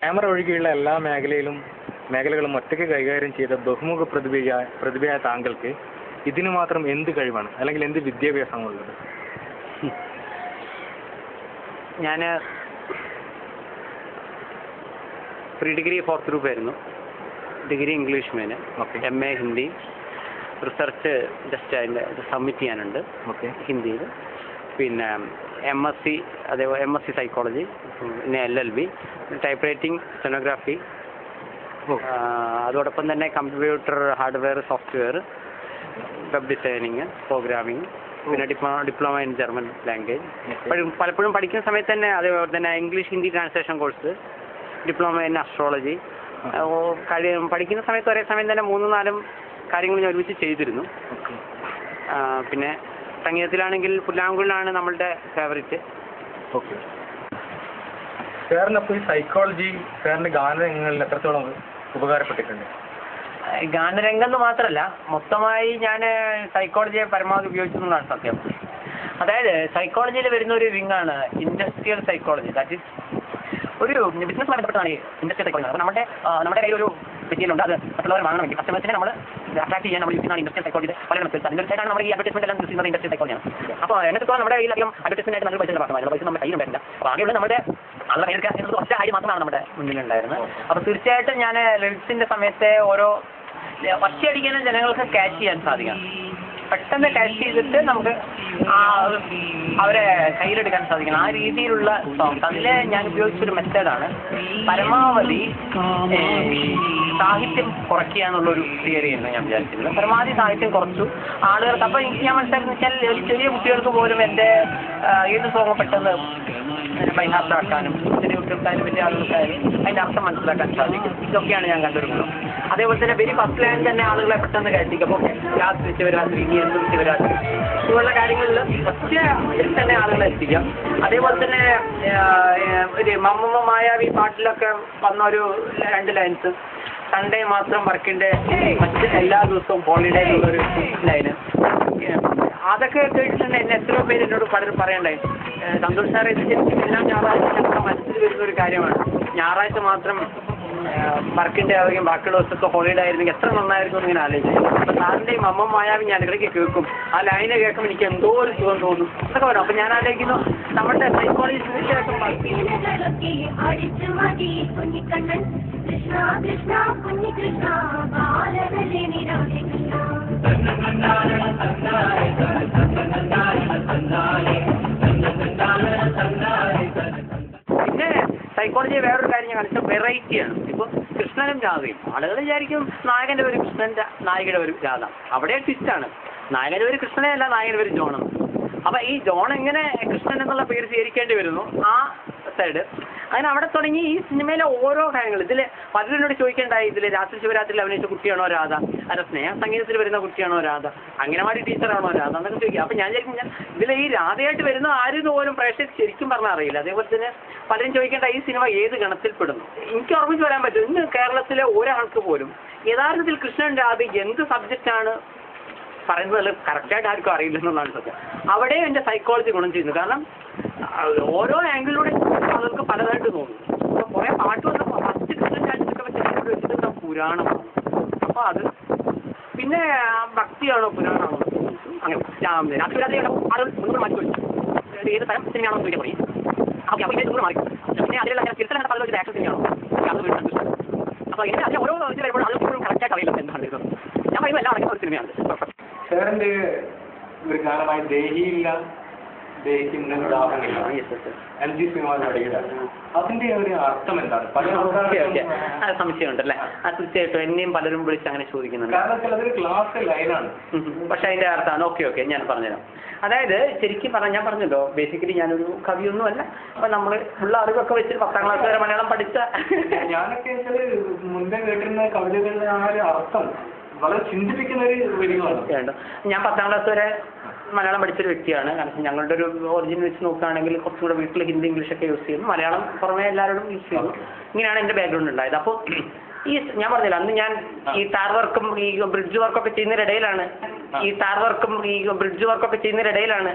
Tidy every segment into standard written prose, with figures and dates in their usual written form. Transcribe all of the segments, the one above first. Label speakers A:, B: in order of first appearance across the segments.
A: Camera ഒഴികെയുള്ള എല്ലാ മേഖലകളും ഒറ്റയ്ക്ക് കൈകാര്യം ചെയ്ത ബഹുമുഖ പ്രതിഭയായ താങ്കൾക്ക് ഇതിന് മാത്രം എന്ത് കഴിവാണ് അല്ലെങ്കിൽ എന്ത് വിദ്യാഭ്യാസമാണുള്ളത്?
B: ഞാൻ പ്രീ ഡിഗ്രി 4th ഗ്രൂപ്പ് ആയിരുന്നു. Degree English main, MA Hindi, research just അതിൻ്റെ സബ്മിറ്റ് ചെയ്യാനുണ്ട് ഹിന്ദിയിൽ. പിന്നെ MSc, അതേപോലെ MSc സൈക്കോളജി, പിന്നെ LLB, ടൈപ്പ് റൈറ്റിംഗ്, സ്റ്റെനോഗ്രാഫി, അതോടൊപ്പം തന്നെ computer hardware, software, web designing, programming, പിന്നെ ഡിപ്ലോമ ഇൻ ജർമ്മൻ ലാംഗ്വേജ്. പലപ്പോഴും പഠിക്കുന്ന സമയത്ത് തന്നെ അതേപോലെ തന്നെ English Hindi translation course, diploma in astrology. പഠിക്കുന്ന സമയത്ത് ഒരേ സമയം തന്നെ 3-4 കാര്യങ്ങൾ ഞാൻ ഒരുമിച്ച് ചെയ്തിരുന്നു. പിന്നെ സംഗീതത്തിലാണെങ്കിൽ പുല്ലാങ്കുഴലാണ് നമ്മളുടെ ഫേവറേറ്റ്.
A: ഓക്കെ. സാറിനപ്പോൾ ഈ സൈക്കോളജി സാറിൻ്റെ ഗാനരംഗങ്ങളിൽ എത്രത്തോളം ഉപകാരപ്പെട്ടിട്ടുണ്ട്?
B: ഗാനരംഗം എന്ന് മാത്രമല്ല, മൊത്തമായി ഞാൻ സൈക്കോളജിയെ പരമാവധി ഉപയോഗിച്ചു എന്നുള്ളതാണ് സത്യം. അതായത് സൈക്കോളജിയിൽ വരുന്ന ഒരു വിങ്ങാണ് ഇൻഡസ്ട്രിയൽ സൈക്കോളജി. ദാറ്റ് ഈസ് ഒരു ബിസിനസ് ബന്ധപ്പെട്ടാണ് ഈ ഇൻഡസ്ട്രിയൽ സൈക്കോളജി. അപ്പോൾ നമ്മുടെ കയ്യിലൊരു മെറ്റീരിയലുണ്ട്, അത് മറ്റുള്ളവർ വാങ്ങണമെങ്കിൽ കസ്റ്റമേഴ്സിനെ നമ്മൾ അട്രാക്ട് ചെയ്യാൻ നമ്മൾ യൂസ് ചെയ്യുന്ന ഇൻഡസ്ട്രിയൽ സൈക്കോളജിയുടെ പല മെത്തേഡ്സ്. അതിൻ്റെ സൈഡാണ് നമ്മൾ ഈ അഡ്വർടൈസ്മെന്റ് എല്ലാം യൂസ് ചെയ്യുന്നത് ഇൻഡസ്ട്രിയൽ സൈക്കോളജിയാണ്. അപ്പോൾ എന്നിട്ട് നമ്മുടെ കയ്യിലധികം അഡ്വർടൈസ്മെന്റ് ആയിട്ട് നല്ല പൈസ ഭാഗമായി പൈസ നമ്മുടെ കയ്യിൽ ഉണ്ടായില്ല. അപ്പോൾ ആകെയുള്ള നമ്മുടെ നല്ല കയ്യിൽ എന്നത് ഒറ്റ കാര്യം മാത്രമാണ് നമ്മുടെ മുന്നിലുണ്ടായിരുന്നത്. അപ്പോൾ തീർച്ചയായിട്ടും ഞാൻ ലിറിക്സിൻ്റെ സമയത്തെ ഓരോ ഒറ്റയടിക്കാനും ജനങ്ങൾക്ക് ക്യാച്ച് ചെയ്യാൻ സാധിക്കണം. പെട്ടെന്ന് ക്യാച്ച് ചെയ്തിട്ട് നമുക്ക് അവരെ കയ്യിലെടുക്കാൻ സാധിക്കണം. ആ രീതിയിലുള്ള സോങ്സ് അതിൽ ഞാൻ ഉപയോഗിച്ചൊരു മെത്തേഡാണ് പരമാവധി സാഹിത്യം കുറയ്ക്കുക എന്നുള്ളൊരു തിയറിയാണ് ഞാൻ വിചാരിച്ചിരുന്നത്. പരമാവധി സാഹിത്യം കുറച്ചു ആളുകൾക്ക്. അപ്പോൾ എനിക്ക് ഞാൻ മനസ്സിലാക്കുന്നത് വെച്ചാൽ ചെറിയ കുട്ടികൾക്ക് പോലും എൻ്റെ ഏത് സോങ് പെട്ടെന്ന് ബൈഹാർട്ടാക്കാനും ചെറിയ കുട്ടികൾക്കായാലും വലിയ ആളുകൾക്കായാലും അതിൻ്റെ അർത്ഥം മനസ്സിലാക്കാൻ സാധിക്കും. ഇതൊക്കെയാണ് ഞാൻ കണ്ടുവരുന്നത്. അതേപോലെ തന്നെ വെരി ഫസ്റ്റ് ലൈൻ തന്നെ ആളുകളെ പെട്ടെന്ന് കയറ്റിക്കും. അപ്പോൾ രാത്രി ശിവരാത്രി, ഇനി എന്തും ശിവരാത്രി, ഇതുപോലുള്ള കാര്യങ്ങളിൽ ഒറ്റ തന്നെ ആളുകളെ എത്തിക്കാം. അതേപോലെ തന്നെ ഒരു മമ്മ മായാവി പാട്ടിലൊക്കെ വന്ന ഒരു 2 ലൈൻസ്, സൺഡേ മാത്രം വർക്കിൻ്റെ, മറ്റ് എല്ലാ ദിവസവും ഹോളിഡേ എന്നുള്ളൊരു ലൈന്, അതൊക്കെ കേട്ടിട്ടുണ്ട്. എന്നെ എത്രയോ പേര് എന്നോട് പലരും പറയണ്ടായി, സന്തോഷ് സാറേ ഇത് ശരിക്കും എല്ലാം ഞായറാഴ്ച നമ്മുടെ മനസ്സിൽ വരുന്നൊരു കാര്യമാണ്. ഞായറാഴ്ച മാത്രം വർക്കിൻ്റെ ആവുകയും ബാക്കിയുള്ള ദിവസമൊക്കെ ഹോളിഡേ ആയിരുന്നെങ്കിൽ എത്ര നന്നായിരുന്നു എന്നിങ്ങനെ ആലോചിച്ചു. അപ്പോൾ സാറിൻ്റെയും അമ്മ മായാവി ഞാൻ ഇടയ്ക്ക് കേൾക്കും. ആ ലൈന് കേൾക്കുമ്പോൾ എനിക്ക് എന്തോ ഒരു സുഖം തോന്നും എന്നൊക്കെ വരും. അപ്പോൾ ഞാൻ ആലോചിക്കുന്നു നമ്മുടെ സൈക്കോളജി തീർച്ചയായിട്ടും പിന്നെ സൈക്കോളജി വേറൊരു കാര്യം ഞാൻ കാണിച്ച വെറൈറ്റിയാണ്. ഇപ്പോൾ കൃഷ്ണനും രാധയും, ആളുകൾ വിചാരിക്കും നായകൻ്റെ പേര് കൃഷ്ണൻ, നായികയുടെ പേര് രാധ. അവിടെ ട്വിസ്റ്റാണ്. നായകൻ്റെ പേര് കൃഷ്ണനെ അല്ല, നായകൻ്റെ പേര് ജോൺ. അപ്പോൾ ഈ ജോൺ എങ്ങനെ കൃഷ്ണൻ എന്നുള്ള പേര് സ്വീകരിക്കേണ്ടി വരുന്നു, ആ സൈഡ് അങ്ങനെ അവിടെ തുടങ്ങി. ഈ സിനിമയിലെ ഓരോ കാര്യങ്ങൾ ഇതിൽ പലരും എന്നോട് ചോദിക്കേണ്ടായി, ഇതിൽ രാത്രി ശിവരാത്രിയിൽ അഭിനയിച്ച കുട്ടിയാണോ രാധ, അല്ല സ്നേഹ സംഗീതത്തിൽ വരുന്ന കുട്ടിയാണോ രാധ, അംഗനവാടി ടീച്ചറാണോ രാധ എന്നൊക്കെ ചോദിക്കുക. അപ്പോൾ ഞാൻ വിചാരിക്കും ഇതിൽ ഈ രാധയായിട്ട് വരുന്ന ആരും പോലും പ്രേക്ഷകർക്ക് ശരിക്കും പറഞ്ഞാൽ അറിയില്ല. അതേപോലെ തന്നെ പലരും ചോദിക്കേണ്ട ഈ സിനിമ ഏത് ഗണത്തിൽപ്പെടുന്നു. എനിക്ക് ഓർമ്മിച്ച് വരാൻ പറ്റും, ഇന്ന് കേരളത്തിലെ ഒരാൾക്ക് പോലും യഥാർത്ഥത്തിൽ കൃഷ്ണൻ രാധ എന്ത് സബ്ജക്റ്റാണ് പറയുന്നത് കറക്റ്റായിട്ട് ആർക്കും അറിയില്ലെന്നുള്ളതാണ് സത്യം. അവിടെ എൻ്റെ സൈക്കോളജി ഗുണം ചെയ്യുന്നു. കാരണം ഓരോ ആംഗിളിലൂടെ ആളുകൾക്ക് പലതായിട്ട് തോന്നും. അപ്പോൾ കുറേ പാട്ട് വന്നപ്പോൾ ഫസ്റ്റ് കൃഷ്ണൻ രാജ്യത്തൊക്കെ വെച്ചിട്ട് പുരാണമാണ്. അപ്പോൾ അത് പിന്നെ ഭക്തിയാണോ പുരാണമാണോ അങ്ങനെ രാത്രി ആളുകൾ മുന്നോട്ട് മാറ്റി വിളിച്ചു ഏത് തരം സിനിമയാണോ ചോദിക്കാൻ പറയും. ഓക്കെ, അപ്പോൾ ഇതിനെ മാറി പിന്നെ അതിലുള്ള തിരുത്തൽ പല ഒരു ആക്ഷൻ സിനിമയാണോ അപ്പോൾ ഇങ്ങനെ അതിന് ഓരോ ഇത് വരുമ്പോൾ ആളുകൾക്ക് കറക്റ്റായിട്ട് അറിയില്ല എന്താണ് ഇത്. ഞാൻ പറയുമ്പോൾ എല്ലാം അടങ്ങുന്ന ഒരു സിനിമയാണ്.
A: സാറിൻ്റെ ഒരു ഗാനമായ ദേഹിയില്ല ദേഹിക്കുന്നില്ല MG സിനിമയുടെ അതിന്റെ ഒരു അർത്ഥം എന്താണ്?
B: അത് സംശയമുണ്ടല്ലേ? തീർച്ചയായിട്ടും എന്നെയും പലരും വിളിച്ച് അങ്ങനെ ചോദിക്കുന്നുണ്ട്.
A: അതൊരു ക്ലാസ് ലൈനാണ്,
B: പക്ഷെ അതിന്റെ അർത്ഥമാണ്. ഓക്കെ ഞാൻ പറഞ്ഞുതരാം. അതായത് ശരിക്കും ഞാൻ പറഞ്ഞല്ലോ, ബേസിക്കലി ഞാനൊരു കവിയൊന്നുമല്ല. അപ്പൊ നമ്മൾ ഉള്ള അറിവൊക്കെ വെച്ച് 10ാം ക്ലാസ് വരെ മലയാളം പഠിച്ച
A: ഞാനൊക്കെ മുൻപേ കേട്ടിരുന്ന കവിതകളുടെ ആ ഒരു അർത്ഥം വളരെ ചിന്തിപ്പിക്കുന്ന ഒരു വരികളാണ്.
B: ഞാൻ 10ാം ക്ലാസ് വരെ മലയാളം പഠിച്ചൊരു വ്യക്തിയാണ്. കാരണം ഞങ്ങളുടെ ഒരു ഒറിജിൻ വെച്ച് നോക്കുകയാണെങ്കിൽ കുറച്ചുകൂടെ വീട്ടിൽ ഹിന്ദി ഇംഗ്ലീഷൊക്കെ യൂസ് ചെയ്യുന്നു, മലയാളം പുറമേ എല്ലാവരോടും യൂസ് ചെയ്യുന്നു. ഇങ്ങനെയാണ് എൻ്റെ ബാക്ക്ഗ്രൗണ്ട് ഉണ്ടായത്. അപ്പോൾ ഈ ഞാൻ പറഞ്ഞില്ല, അന്ന് ഞാൻ ഈ ടാർ വർക്കും ഈ ബ്രിഡ്ജ് വർക്കൊക്കെ ചെയ്യുന്നതിനിടയിലാണ് ഈ ടാർ വർക്കും ഈ ബ്രിഡ്ജ് വർക്കൊക്കെ ചെയ്യുന്നതിനിടയിലാണ്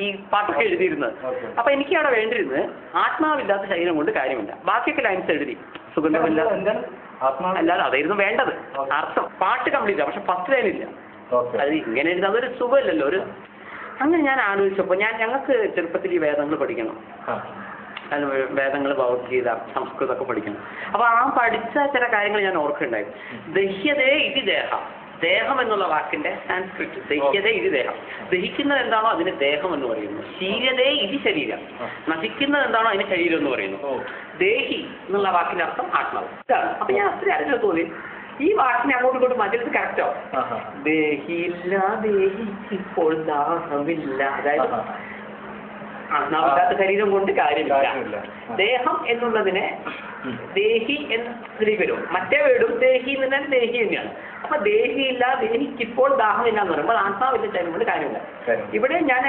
B: ഈ പാട്ടൊക്കെ എഴുതിയിരുന്നത്. അപ്പൊ എനിക്ക് അവിടെ വേണ്ടിയിരുന്നത് ആത്മാവില്ലാത്ത ശരീരം കൊണ്ട് കാര്യമില്ല, ബാക്കിയൊക്കെ ലൈൻസ് എഴുതി സുഗന്ധമില്ല അല്ലാതെ അതായിരുന്നു വേണ്ടത് അർത്ഥം. പാട്ട് കംപ്ലീറ്റ് പക്ഷെ ഫസ്റ്റ് ലൈൻ ഇല്ല. അത് ഇങ്ങനെ എഴുതി അതൊരു സുഖമില്ലല്ലോ. അങ്ങനെ ഞാൻ ആലോചിച്ചപ്പോൾ ഞങ്ങൾക്ക് ചെറുപ്പത്തിൽ ഈ വേദങ്ങൾ പഠിക്കണം, വേദങ്ങൾ ഭഗവത്ഗീത സംസ്കൃതമൊക്കെ പഠിക്കണം. അപ്പൊ ആ പഠിച്ച ചില കാര്യങ്ങൾ ഞാൻ ഓർക്കുന്നുണ്ടായി. ദഹ്യതേ ഇതി ദേഹം, ദേഹം എന്നുള്ള വാക്കിന്റെ സാൻസ്ക്രിറ്റ് ദഹ്യതേ ഇതി ദേഹം, ദഹിക്കുന്നത് എന്താണോ അതിന് ദേഹം എന്ന് പറയുന്നു. ശീര്യതേ ഇതി ശരീരം, നശിക്കുന്നത് എന്താണോ അതിന് ശരീരം എന്ന് പറയുന്നു. ദേഹി എന്നുള്ള വാക്കിന്റെ അർത്ഥം ആത്മാവ്. ഇതാണ്. അപ്പൊ ഞാൻ അത്ര അറിഞ്ഞു തോന്നി ഈ വാക്കിനെ അങ്ങോട്ടും ഇങ്ങോട്ടും മാറ്റിയത് കറക്റ്റോ. ദേഹിയില്ല ദേഹിക്കിപ്പോൾ ദാഹമില്ല, അതായത് ആത്മാവില്ലാത്ത ശരീരം കൊണ്ട് കാര്യമില്ല. ദേഹം എന്നുള്ളതിനെ ദേഹി എന്ന് വരും, മറ്റേ വീടും ദേഹി എന്ന് ദേഹി തന്നെയാണ്. അപ്പൊ ദേഹിയില്ല ദേഹിക്കിപ്പോൾ ദാഹമില്ല എന്ന് പറയുമ്പോൾ ആത്മാവില്ല ശരീരം കൊണ്ട് കാര്യമില്ല. ഇവിടെ ഞാൻ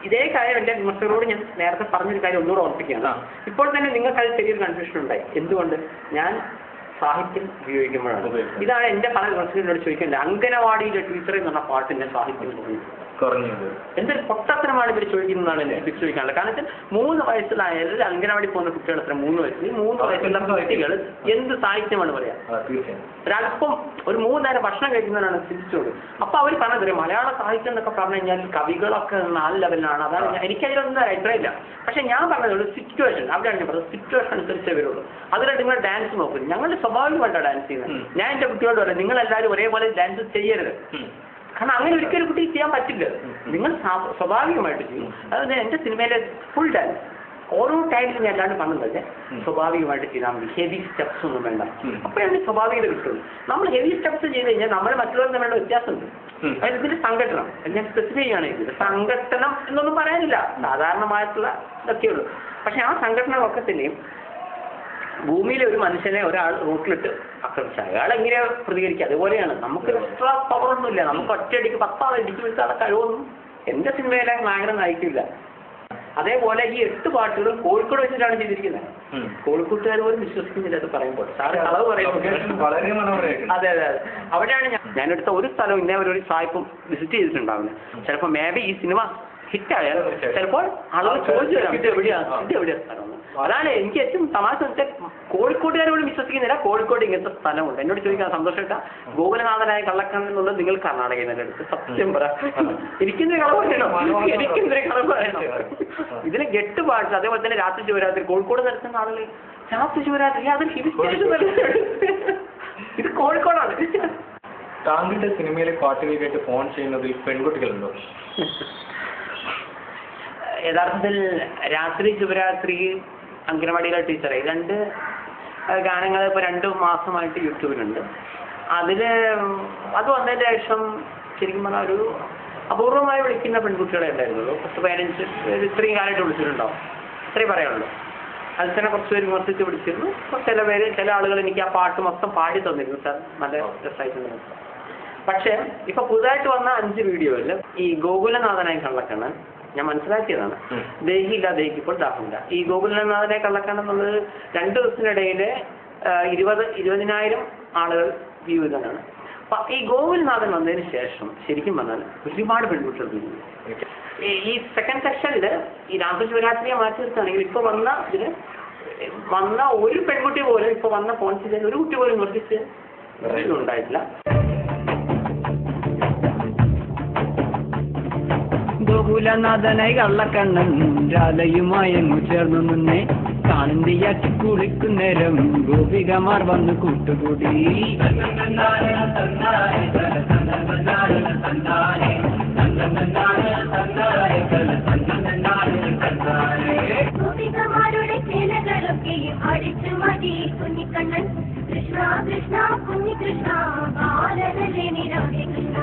B: ഇതേ കാര്യം എന്റെ വിമർശകരോട് ഞാൻ നേരത്തെ പറഞ്ഞൊരു കാര്യം ഒന്നുകൂടെ ഓർപ്പിക്കുകയാണ്. ഇപ്പോൾ തന്നെ നിങ്ങൾക്ക് അത് ചെറിയൊരു കൺഫ്യൂഷൻ ഉണ്ടായി. എന്തുകൊണ്ട്? ഞാൻ സാഹിത്യം ഉപയോഗിക്കുമ്പോഴാണ്. ഇതാണ് എന്റെ പല വിമർശകരോട് ചോദിക്കേണ്ടത്. അംഗനവാടിയിലെ ടീച്ചർ എന്ന് പറഞ്ഞ പാട്ടിന്റെ സാഹിത്യം കുറഞ്ഞു, എന്തൊരു പൊട്ടത്തരമാണ് ഇവർ ചോദിക്കുന്നതാണ് എനിക്ക് ചോദിക്കാനുള്ളത്. കാരണം വെച്ചാൽ 3 വയസ്സിലായാലും അംഗനവാടി പോകുന്ന കുട്ടികൾ അത്ര 3 വയസ്സിൽ ഈ 3 വയസ്സുള്ള കുട്ടികൾ എന്ത് സാഹിത്യമാണ് പറയാ? ഒരല്പം ഒരു 3 നേരം ഭക്ഷണം കഴിക്കുന്നവരാണ് ചിന്തിച്ചോളൂ. അപ്പൊ അവർ പറഞ്ഞത് മലയാള സാഹിത്യം എന്നൊക്കെ പറഞ്ഞു കഴിഞ്ഞാൽ കവികളൊക്കെ 4 ലെവലിലാണ്. അതാണ് എനിക്കതിലൊന്നും അഭിപ്രായമില്ല. പക്ഷെ ഞാൻ പറഞ്ഞത് സിറ്റുവേഷൻ, അവിടെയാണ് ഞാൻ പറഞ്ഞത് സിറ്റുവേഷൻ അനുസരിച്ചേ വരുള്ളൂ. അതിൽ നിങ്ങൾ ഡാൻസ് നോക്കും, ഞങ്ങളുടെ സ്വാഭാവികമായിട്ടാണ് ഡാൻസ് ചെയ്യുന്നത്. ഞാൻ എന്റെ കുട്ടികളോട് പറയാം, നിങ്ങളെല്ലാവരും ഒരേപോലെ ഡാൻസ് ചെയ്യരുത്. കാരണം അങ്ങനെ ഒരിക്കലും കുട്ടി ചെയ്യാൻ പറ്റില്ല. നിങ്ങൾ സ്വാഭാവികമായിട്ട് ചെയ്യും. അതായത് എന്റെ സിനിമയിലെ ഫുൾ ഡാൻസ് ഓരോ ടൈമിലും ഞാൻ എല്ലാവരും പറഞ്ഞത് സ്വാഭാവികമായിട്ട് ചെയ്താൽ മതി, ഹെവി സ്റ്റെപ്സ് ഒന്നും വേണ്ട. അപ്പോഴാണ് സ്വാഭാവികത കിട്ടുള്ളൂ. നമ്മൾ ഹെവി സ്റ്റെപ്സ് ചെയ്ത് കഴിഞ്ഞാൽ നമ്മൾ മറ്റുള്ളവർ തമ്മിലുള്ള വ്യത്യാസമുണ്ട്. അതായത് ഇതിന്റെ സംഘടനം ഞാൻ സ്പെസിഫൈ ചെയ്യുകയാണെങ്കിൽ സംഘട്ടനം എന്നൊന്നും പറയാനില്ല, സാധാരണമായിട്ടുള്ള ഇതൊക്കെയുള്ളൂ. പക്ഷെ ആ സംഘടനകളൊക്കെ തന്നെയും ഭൂമിയിലെ ഒരു മനുഷ്യനെ ഒരാൾ റൂട്ടിലിട്ട് ആക്രമിച്ച അയാൾ എങ്ങനെയാ പ്രതികരിക്കുക? അതുപോലെയാണ്. നമുക്ക് എക്സ്ട്രാ പവർ ഒന്നുമില്ല. നമുക്ക് ഒറ്റയടിക്ക് 10 ആളെ ഇടിച്ചു വിളിച്ചാലുള്ള കഴിവൊന്നും എന്റെ സിനിമയിലെ നായകനെ നയിക്കില്ല. അതേപോലെ ഈ 8 പാട്ടുകളും കോഴിക്കോട് വെച്ചിട്ടാണ് ചെയ്തിരിക്കുന്നത്. കോഴിക്കോട്ടുകാർ പോലും വിശ്വസിക്കുന്നില്ല അത് പറയുമ്പോൾ. സാറ് കളവ് പറയുമ്പോൾ അതെ. അവിടെയാണ് ഞാനെടുത്ത ഒരു സ്ഥലവും ഇന്നേ ഒരു സായിപ്പും വിസിറ്റ് ചെയ്തിട്ടുണ്ടാവുന്നത്. ചിലപ്പോൾ മേ ബി ഈ സിനിമ ഹിറ്റായാൽ ചിലപ്പോൾ ആളുകൾ ചോദിച്ചു തരാം ഇത് എവിടെയാ സ്ഥലം. അതാണ് എനിക്ക് ഏറ്റവും തമാശ വെച്ചാൽ കോഴിക്കോട്ടുകാരോട് വിശ്വസിക്കുന്നില്ല. കോഴിക്കോട് ഇങ്ങനത്തെ സ്ഥലമുണ്ട്. എന്നോട് ചോദിക്കാൻ സന്തോഷമില്ല. ഗോകുലനാഥനായ കള്ളക്കണ്ണൻ എന്നുള്ളത് നിങ്ങൾ കർണാടകയിൽ നിന്ന് എടുത്ത് സത്യം പറ. എനിക്കെന്തൊരു കളവ് പറയണം. ഇതിന് 8 പാട്ട്. അതേപോലെ തന്നെ രാത്രി ശിവരാത്രി കോഴിക്കോട് നടത്തുന്ന ആളുകൾ രാത്രി ശിവരാത്രി അതൊരു ഹിൽ സ്റ്റേഷൻ. ഇത് കോഴിക്കോടാണ്.
A: താങ്കളുടെ സിനിമയിലെ പാട്ടുകൾ കേട്ട് ഫോൺ ചെയ്യുന്നതിൽ പെൺകുട്ടികളുണ്ടോ?
B: യഥാർത്ഥത്തിൽ രാത്രി ശിവരാത്രി അംഗനവാടിയിലെ ടീച്ചറെ 2 ഗാനങ്ങൾ ഇപ്പോൾ 2 മാസമായിട്ട് യൂട്യൂബിലുണ്ട്. അത് വന്നതിന് ശേഷം ശരിക്കും പറഞ്ഞാൽ ഒരു അപൂർവമായി വിളിക്കുന്ന പെൺകുട്ടികളെ ഉണ്ടായിരുന്നുള്ളൂ. 10-15 ഇത്രയും കാലമായിട്ട് വിളിച്ചിട്ടുണ്ടാവും. ഇത്രയും പറയാനുള്ളൂ. അതിൽ തന്നെ കുറച്ച് പേര് വിമർശിച്ച് വിളിച്ചിരുന്നു. ചില ആളുകൾ എനിക്ക് ആ പാട്ട് മൊത്തം പാടി തന്നിരുന്നു. സാർ നല്ല രസമായിട്ടുണ്ട്. പക്ഷേ ഇപ്പൊ പുതുതായിട്ട് വന്ന 5 വീഡിയോയിൽ ഈ ഗോകുലനാഥനായി കള്ളക്കണ്ണൻ ഞാൻ മനസ്സിലാക്കിയതാണ്. ദേഹിയില്ല ദേഹിക്കിപ്പോൾ ദാഹമില്ല. ഈ ഗോകുലനാഥനെ കള്ളക്കണ്ണൻ എന്നുള്ളത് 2 ദിവസത്തിനിടയിൽ 20,000 ആളുകൾ വ്യൂ ചെയ്തതാണ്. അപ്പൊ ഈ ഗോകുലനാഥൻ വന്നതിന് ശേഷം ശരിക്കും പറഞ്ഞാൽ ഒരുപാട് പെൺകുട്ടികൾ ഈ സെക്കൻഡ് സെക്ഷനിൽ ഈ രാത്രി ശിവരാത്രിയെ മാറ്റി നിർത്തുകയാണെങ്കിൽ ഇപ്പൊ വന്ന ഒരു പെൺകുട്ടി പോലും ഇപ്പൊ വന്ന ഫോൺ ചെയ്ത ഒരു കുട്ടി പോലും വിമർശിച്ച് ഉണ്ടായിട്ടില്ല. ഗോകുലനാഥനായി കള്ളക്കണ്ണൻ രാധയുമായങ്ങു ചേർന്നു നിന്നെ കാനന്തിയാക്കി കുളിക്കുന്നേരം ഗോപികമാർ വന്നു കൂട്ടുകൂടി.
C: ഗോപികമാരുടെ കേലകളൊക്കെയും അടിച്ചു മാറ്റി കുഞ്ഞിക്കണ്ണൻ കൃഷ്ണ കൃഷ്ണ കുഞ്ഞികൃഷ്ണ ബാലനല്ലേ നിരാധി കൃഷ്ണ.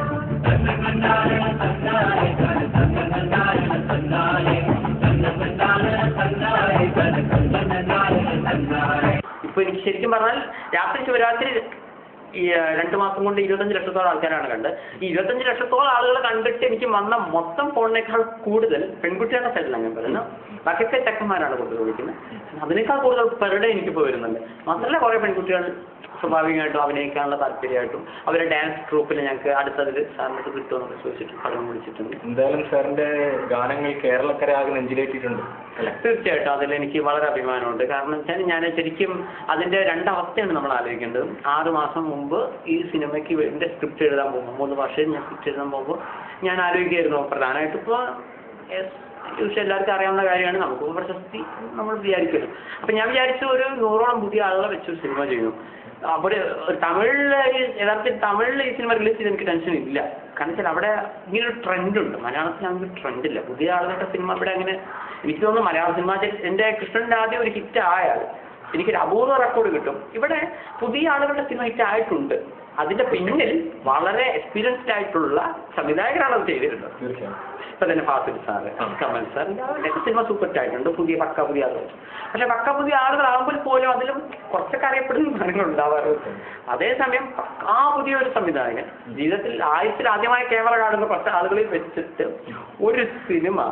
B: ഇപ്പൊ എനിക്ക് ശരിക്കും പറഞ്ഞാൽ രാത്രി ശിവരാത്രി ഈ 2 മാസം കൊണ്ട് 25 ലക്ഷത്തോളം ആൾക്കാരാണ് കണ്ടത്. ഈ 25 ലക്ഷത്തോളം ആളുകൾ കണ്ടിട്ട് എനിക്ക് വന്ന മൊത്തം ഫോണിനേക്കാൾ കൂടുതൽ പെൺകുട്ടികളുടെ സൈഡിലാണ് ഞാൻ പറയുന്നത്. ബാക്കിയൊക്കെ ചെക്കന്മാരാണ് കൂടുതൽ വിളിക്കുന്നത്. അതിനേക്കാൾ കൂടുതൽ പെർ ഡേ എനിക്കിപ്പോൾ വരുന്നുണ്ട്. മാത്രമല്ല കുറെ പെൺകുട്ടികൾ സ്വാഭാവികമായിട്ടും അഭിനയിക്കാനുള്ള താല്പര്യമായിട്ടും അവരുടെ ഡാൻസ് ട്രൂപ്പിൽ ഞങ്ങൾക്ക് അടുത്തതിൽ സാറിനൊക്കെ കിട്ടുമെന്നൊക്കെ ചോദിച്ചിട്ട് പഠനം വിളിച്ചിട്ടുണ്ട്.
A: എന്തായാലും സാറിന്റെ ഗാനങ്ങൾ കേരളക്കര ആകെ നെഞ്ചിലേറ്റിട്ടുണ്ട് അല്ലേ?
B: തീർച്ചയായിട്ടും അതിലെനിക്ക് വളരെ അഭിമാനമുണ്ട്. കാരണം വെച്ചാൽ ഞാൻ ശരിക്കും അതിന്റെ രണ്ടവസ്ഥയാണ് നമ്മൾ ആലോചിക്കേണ്ടത്. 6 മാസം മുമ്പ് ഈ സിനിമയ്ക്ക് എൻ്റെ സ്ക്രിപ്റ്റ് എഴുതാൻ പോകുമ്പോൾ 3 ഭാഷയിൽ ഞാൻ സ്ക്രിപ്റ്റ് എഴുതാൻ പോകുമ്പോൾ ഞാൻ ആലോചിക്കുകയായിരുന്നു പ്രധാനമായിട്ടും ഇപ്പോൾ എല്ലാവർക്കും അറിയാവുന്ന കാര്യമാണ്, നമുക്ക് പ്രശസ്തി നമ്മൾ വിചാരിക്കുമല്ലോ. അപ്പം ഞാൻ വിചാരിച്ചു ഒരു 100ഓളം പുതിയ ആളുകളെ വെച്ചൊരു സിനിമ ചെയ്യുന്നു. അപ്പോൾ തമിഴിൽ യഥാർത്ഥത്തിൽ തമിഴിൽ ഈ സിനിമ റിലീസ് ചെയ്ത് എനിക്ക് ടെൻഷൻ ഇല്ല. കാരണം വെച്ചാൽ അവിടെ ഇങ്ങനൊരു ട്രെൻഡുണ്ട്. മലയാളത്തിൽ അങ്ങനെ ഒരു ട്രെൻഡില്ല. പുതിയ ആളുകളുടെ സിനിമ ഇവിടെ അങ്ങനെ എനിക്ക് തോന്നുന്നു മലയാള സിനിമ എൻ്റെ കൃഷ്ണൻ്റെ ആദ്യം ഒരു ഹിറ്റ് ആയാൽ എനിക്കൊരു അപൂർവ റെക്കോർഡ് കിട്ടും. ഇവിടെ പുതിയ ആളുകളുടെ സിനിമ ഹിറ്റ് ആയിട്ടുണ്ട്. അതിന്റെ പിന്നിൽ വളരെ എക്സ്പീരിയൻസ്ഡ് ആയിട്ടുള്ള സംവിധായകരാണ് അത് ചെയ്തിരുന്നത്. ഇപ്പൊ തന്നെ ഫാസിൽ സാറ്, കമൽ സാർ, അവരുടെയൊക്കെ സിനിമ സൂപ്പർ ആയിട്ടുണ്ട്. പുതിയ പുതിയ ആളുകൾ. പക്ഷെ പുതിയ ആളുകളാകുമ്പോൾ പോലും അതിലും കുറച്ചൊക്കെ അറിയപ്പെടുന്ന കാര്യങ്ങൾ ഉണ്ടാവാറുണ്ട്. അതേസമയം പുതിയൊരു സംവിധായകൻ ജീവിതത്തിൽ ആദ്യമായി ക്യാമറ കാണുന്ന കുറച്ച് ആളുകളിൽ വെച്ചിട്ട് ഒരു സിനിമ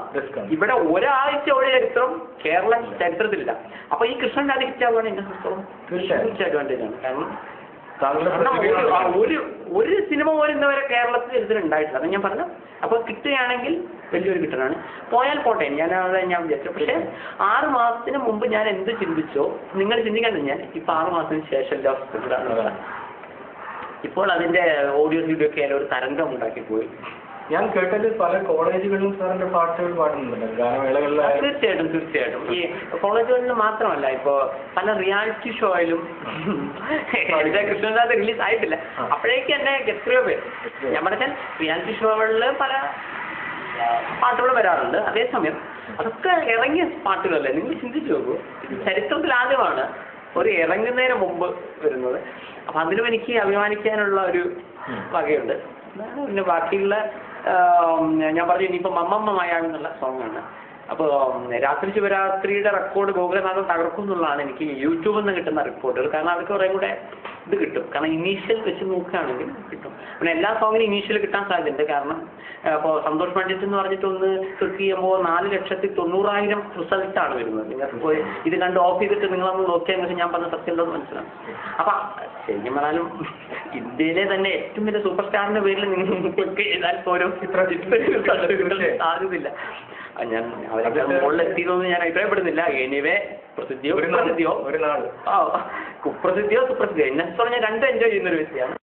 B: ഇവിടെ ഒരാഴ്ച ഒരു ചരിത്രം കേരള ചരിത്രത്തിലില്ല. അപ്പൊ ഈ കൃഷ്ണൻ അത് ഹിറ്റാവുകയാണ് എന്നെ സംബന്ധിച്ചോളം തീർച്ചയായിട്ടും അഡ്വാൻറ്റേജ് ആണ്. കാരണം ഒരു സിനിമ പോലും ഇന്നുവരെ കേരളത്തിൽ ഇതിലുണ്ടായിട്ടില്ല. അത് ഞാൻ പറഞ്ഞു. അപ്പോൾ കിട്ടുകയാണെങ്കിൽ വലിയൊരു കിട്ടലാണ്. പോയാൽ പോട്ടെ, ഞാൻ വിചാരിച്ചു. പക്ഷേ 6 മാസത്തിന് മുമ്പ് ഞാൻ എന്ത് ചിന്തിച്ചോ നിങ്ങൾ ചിന്തിക്കാൻ ഞാൻ ഇപ്പൊ 6 മാസത്തിന് ശേഷം ഇപ്പോൾ അതിന്റെ ഓഡിയോ വീഡിയോ ഒക്കെ ഒരു തരംഗം ഉണ്ടാക്കി പോയി.
A: ഞാൻ കേട്ടത് പല കോളേജുകളിലും സാറിന്റെ പാട്ടുകൾ പാടുന്നുണ്ട് ഗാനമേളകളിൽ.
B: തീർച്ചയായിട്ടും ഈ കോളേജുകളിൽ മാത്രമല്ല, ഇപ്പോ പല റിയാലിറ്റി ഷോയിലും കൃഷ്ണദാസ് റിലീസ് ആയിട്ടില്ല. അപ്പോഴേക്ക് എന്നെ എത്രയോ പേര് ഞാൻ പറഞ്ഞാൽ റിയാലിറ്റി ഷോകളിൽ പല പാട്ടുകൾ വരാറുണ്ട്. അതേസമയം അതൊക്കെ ഇറങ്ങിയ പാട്ടുകളല്ലേ. നിങ്ങൾ ചിന്തിച്ചു നോക്കൂ, ചരിത്രത്തിൽ ആദ്യമാണ് ഒരു ഇറങ്ങുന്നതിന് മുമ്പ് വരുന്നത്. അപ്പൊ അതിലും എനിക്ക് അഭിമാനിക്കാനുള്ള ഒരു വകയുണ്ട്. പിന്നെ ബാക്കിയുള്ള ഞാൻ പറഞ്ഞു ഇനിയിപ്പോൾ മമ്മമ്മ മായാവി എന്നുള്ള സോങ്ങാണ്. അപ്പോൾ രാത്രി ശിവരാത്രിയുടെ റെക്കോർഡ് ഗോകുലനാഥൻ തകർക്കും എന്നുള്ളതാണ് എനിക്ക് യൂട്യൂബിൽ നിന്ന് കിട്ടുന്ന റിപ്പോർട്ടുകൾ. കാരണം അവർക്ക് കുറേ കൂടെ ഇത് കിട്ടും. കാരണം ഇനീഷ്യൽ വെച്ച് നോക്കുകയാണെങ്കിൽ കിട്ടും. പിന്നെ എല്ലാ സോങ്ങിനും ഇനീഷ്യൽ കിട്ടാൻ സാധ്യതയുണ്ട്. കാരണം ഇപ്പോൾ സന്തോഷ് പണ്ഡിറ്റ് എന്ന് പറഞ്ഞിട്ട് ഒന്ന് ക്ലിക്ക് ചെയ്യുമ്പോൾ 4,90,000 റിസൾട്ടാണ് വരുന്നത്. നിങ്ങൾക്ക് പോയി ഇത് കണ്ട് ഓഫ് ചെയ്തിട്ട് നിങ്ങളൊന്ന് നോക്കിയാൽ ഞാൻ പറഞ്ഞ സത്യം ഉണ്ടെന്ന് മനസ്സിലാവും. അപ്പം ശരിക്കും പറഞ്ഞാലും ഇന്ത്യയിലെ തന്നെ ഏറ്റവും വലിയ സൂപ്പർ സ്റ്റാറിന്റെ പേരിൽ നിങ്ങൾ ക്ലിക്ക് ചെയ്താൽ പോലും സാധ്യതയില്ല. ഞാൻ അവരെ മുകളിലെത്തിയതൊന്നും ഞാൻ അഭിപ്രായപ്പെടുന്നില്ല. എനിവേ പ്രസിദ്ധിയോ കുപ്രസിദ്ധിയോ എന്നെ പറഞ്ഞാൽ 2 എൻജോയ് ചെയ്യുന്ന ഒരു വ്യക്തിയാണ്.